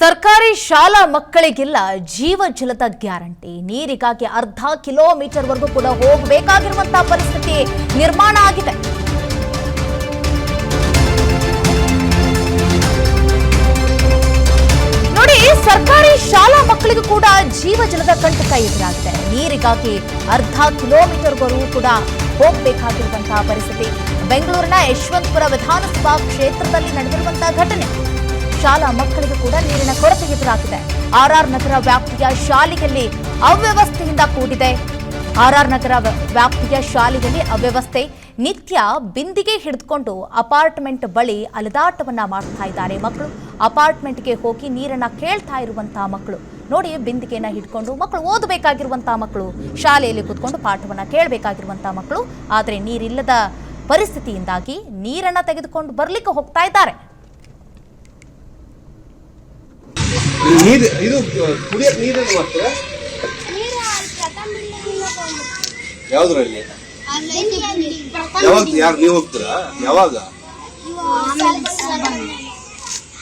ಸರ್ಕಾರಿ ಶಾಲಾ ಮಕ್ಕಳಿಗೆಲ್ಲ ಜೀವಜಲದ ಗ್ಯಾರಂಟಿ. ನೀರಿಗಾಗಿ ಅರ್ಧ ಕಿಲೋಮೀಟರ್ ವರೆಗೂ ಕೂಡ ಹೋಗಬೇಕಾಗಿರುವಂತಹ ಪರಿಸ್ಥಿತಿ ನಿರ್ಮಾಣ ಆಗಿದೆ. ನೋಡಿ, ಸರ್ಕಾರಿ ಶಾಲಾ ಮಕ್ಕಳಿಗೂ ಕೂಡ ಜೀವಜಲದ ಕಂಟಕ ಎದುರಾಗಿದೆ. ನೀರಿಗಾಗಿ ಅರ್ಧ ಕಿಲೋಮೀಟರ್ ವರೆಗೂ ಕೂಡ ಹೋಗಬೇಕಾಗಿರುವಂತಹ ಪರಿಸ್ಥಿತಿ. ಬೆಂಗಳೂರಿನ ಯಶವಂತಪುರ ವಿಧಾನಸಭಾ ಕ್ಷೇತ್ರದಲ್ಲಿ ನಡೆದಿರುವಂತಹ ಘಟನೆ. ಶಾಲಾ ಮಕ್ಕಳಿಗೂ ಕೂಡ ನೀರಿನ ಕೊರತೆ ಎದುರಾಗಿದೆ. ಆರ್ಆರ್ ನಗರ ವ್ಯಾಪ್ತಿಯ ಶಾಲೆಯಲ್ಲಿ ಅವ್ಯವಸ್ಥೆಯಿಂದ ಕೂಡಿದೆ. ಆರ್ಆರ್ ನಗರ ವ್ಯಾಪ್ತಿಯ ಶಾಲೆಯಲ್ಲಿ ಅವ್ಯವಸ್ಥೆ. ನಿತ್ಯ ಬಿಂದಿಗೆ ಹಿಡಿದುಕೊಂಡು ಅಪಾರ್ಟ್ಮೆಂಟ್ ಬಳಿ ಅಲೆದಾಟವನ್ನ ಮಾಡ್ತಾ ಇದ್ದಾರೆ ಮಕ್ಕಳು. ಅಪಾರ್ಟ್ಮೆಂಟ್ಗೆ ಹೋಗಿ ನೀರನ್ನ ಕೇಳ್ತಾ ಇರುವಂತಹ ಮಕ್ಕಳು ನೋಡಿ, ಬಿಂದಿಗೆಯನ್ನ ಹಿಡ್ಕೊಂಡು ಮಕ್ಕಳು ಓದಬೇಕಾಗಿರುವಂತಹ ಮಕ್ಕಳು, ಶಾಲೆಯಲ್ಲಿ ಕೂತ್ಕೊಂಡು ಪಾಠವನ್ನ ಕೇಳಬೇಕಾಗಿರುವಂತಹ ಮಕ್ಕಳು. ಆದರೆ ನೀರಿಲ್ಲದ ಪರಿಸ್ಥಿತಿಯಿಂದಾಗಿ ನೀರನ್ನ ತೆಗೆದುಕೊಂಡು ಬರ್ಲಿಕ್ಕೆ ಹೋಗ್ತಾ ಇದ್ದಾರೆ. ಇದು ಕುಡಿಯಕ್ಕೆ ನೀರನ್ನು ಮಾಡ್ತೀರಾ? ಯಾವ್ದ್ರಲ್ಲಿ? ಯಾವಾಗ ಯಾರು ನೀವು ಹೋಗ್ತೀರಾ? ಯಾವಾಗ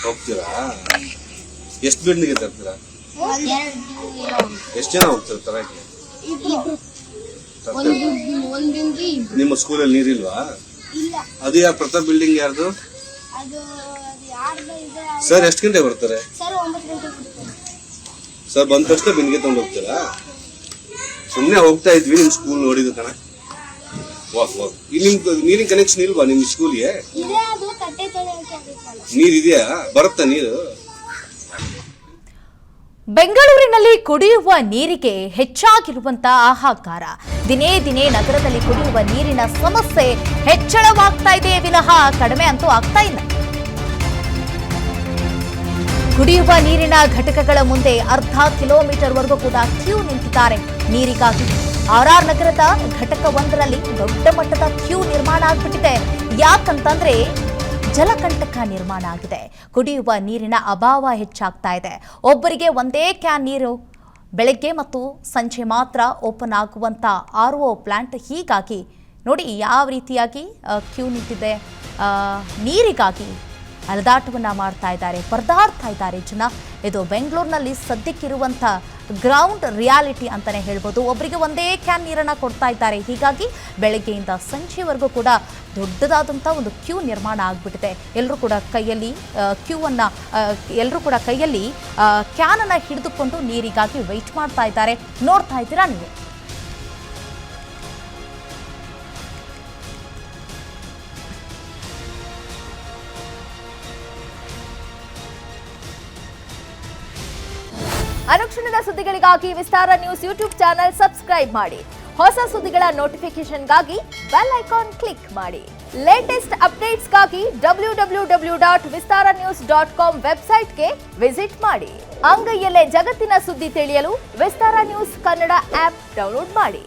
ಹೋಗ್ತೀರಾ? ಎಷ್ಟು ಬಿಂದಿಗೆ ತರ್ತೀರಾ? ಎಷ್ಟು ಜನ ಹೋಗ್ತೀರ ತರಕ್ಕೆ? ನಿಮ್ಮ ಸ್ಕೂಲಲ್ಲಿ ನೀರಿಲ್ವಾ? ಅದು ಯಾರು? ಪ್ರತಾಪ್ ಬಿಲ್ಡಿಂಗ್ ಯಾರ್ದು? ಸರ್ ಎಷ್ಟು ಗಂಟೆ ಬರ್ತಾರೆ? ಸರ್ ಬಂದ ತಕ್ಷಣ ಬಿಂದಿಗೆ ತಗೊಂಡು ಹೋಗ್ತೀರಾ? ಸುಮ್ಮನೆ ಹೋಗ್ತಾ ಇದ್ವಿ, ನಿಮ್ ಸ್ಕೂಲ್ ನೋಡಿದ ಕಣ. ನಿಮ್ದು ನೀರಿನ ಕನೆಕ್ಷನ್ ಇಲ್ವಾ ನಿಮ್ ಸ್ಕೂಲ್ಗೆ? ನೀರಿದೆಯಾ? ಬರುತ್ತಾ ನೀರು? ಬೆಂಗಳೂರಿನಲ್ಲಿ ಕುಡಿಯುವ ನೀರಿಗೆ ಹೆಚ್ಚಾಗಿರುವಂತಹ ಹಾಹಾಕಾರ. ದಿನೇ ದಿನೇ ನಗರದಲ್ಲಿ ಕುಡಿಯುವ ನೀರಿನ ಸಮಸ್ಯೆ ಹೆಚ್ಚಳವಾಗ್ತಾ ಇದೆ ವಿನಃ ಕಡಿಮೆ ಅಂತೂ ಆಗ್ತಾ ಇಲ್ಲ. ಕುಡಿಯುವ ನೀರಿನ ಘಟಕಗಳ ಮುಂದೆ ಅರ್ಧ ಕಿಲೋಮೀಟರ್ ವರೆಗೂ ಕೂಡ ಕ್ಯೂ ನಿಂತಿದ್ದಾರೆ ನೀರಿಗಾಗಿ. ಆರ್ಆರ್ ನಗರದ ಘಟಕ ಒಂದರಲ್ಲಿ ದೊಡ್ಡ ಮಟ್ಟದ ಕ್ಯೂ ನಿರ್ಮಾಣ ಆಗ್ಬಿಟ್ಟಿದೆ. ಯಾಕಂತಂದ್ರೆ ಜಲಕಂಟಕ ನಿರ್ಮಾಣ ಆಗಿದೆ. ಕುಡಿಯುವ ನೀರಿನ ಅಭಾವ ಹೆಚ್ಚಾಗ್ತಾ ಇದೆ. ಒಬ್ಬರಿಗೆ ಒಂದೇ ಕ್ಯಾನ್ ನೀರು ಬೆಳಗ್ಗೆ ಮತ್ತು ಸಂಜೆ ಮಾತ್ರ ಓಪನ್ ಆಗುವಂತ RO ಪ್ಲಾಂಟ್. ಹೀಗಾಗಿ ನೋಡಿ ಯಾವ ರೀತಿಯಾಗಿ ಕ್ಯೂ ನಿಂತಿದೆ. ನೀರಿಗಾಗಿ ಅಲೆದಾಟವನ್ನ ಮಾಡ್ತಾ ಇದ್ದಾರೆ, ಪರದಾಡ್ತಾ ಇದ್ದಾರೆ ಜನ. ಇದು ಬೆಂಗಳೂರಿನಲ್ಲಿ ಸದ್ಯಕ್ಕಿರುವಂಥ ಗ್ರೌಂಡ್ ರಿಯಾಲಿಟಿ ಅಂತಾನೆ ಹೇಳ್ಬೋದು. ಒಬ್ಬರಿಗೆ ಒಂದೇ ಕ್ಯಾನ್ ನೀರನ್ನ ಕೊಡ್ತಾ ಇದ್ದಾರೆ. ಹೀಗಾಗಿ ಬೆಳಗ್ಗೆಯಿಂದ ಸಂಜೆವರೆಗೂ ಕೂಡ ದೊಡ್ಡದಾದಂಥ ಒಂದು ಕ್ಯೂ ನಿರ್ಮಾಣ ಆಗ್ಬಿಟ್ಟಿದೆ. ಎಲ್ಲರೂ ಕೂಡ ಕೈಯಲ್ಲಿ ಕ್ಯಾನ್ ಅನ್ನ ಹಿಡಿದುಕೊಂಡು ನೀರಿಗಾಗಿ ವೆಯ್ಟ್ ಮಾಡ್ತಾ ಇದ್ದಾರೆ. ನೋಡ್ತಾ ಇದ್ದೀರಾ ನೀವು. ಅನುಕ್ಷಣದ ಸುದ್ದಿಗಳಿಗಾಗಿ ವಿಸ್ತಾರ ನ್ಯೂಸ್ ಯೂಟ್ಯೂಬ್ ಚಾನೆಲ್ ಸಬ್ಸ್ಕ್ರೈಬ್ ಮಾಡಿ. ಹೊಸ ಸುದ್ದಿಗಳ ನೋಟಿಫಿಕೇಶನ್ಗಾಗಿ ಬೆಲ್ ಐಕಾನ್ ಕ್ಲಿಕ್ ಮಾಡಿ. ಲೇಟೆಸ್ಟ್ ಅಪ್ಡೇಟ್ಸ್ಗಾಗಿ www.vistaranews.com ವೆಬ್ಸೈಟ್ಗೆ ವಿಸಿಟ್ ಮಾಡಿ. ಅಂಗೈಯಲ್ಲೇ ಜಗತ್ತಿನ ಸುದ್ದಿ ತಿಳಿಯಲು ವಿಸ್ತಾರ ನ್ಯೂಸ್ ಕನ್ನಡ ಆಪ್ ಡೌನ್ಲೋಡ್ ಮಾಡಿ.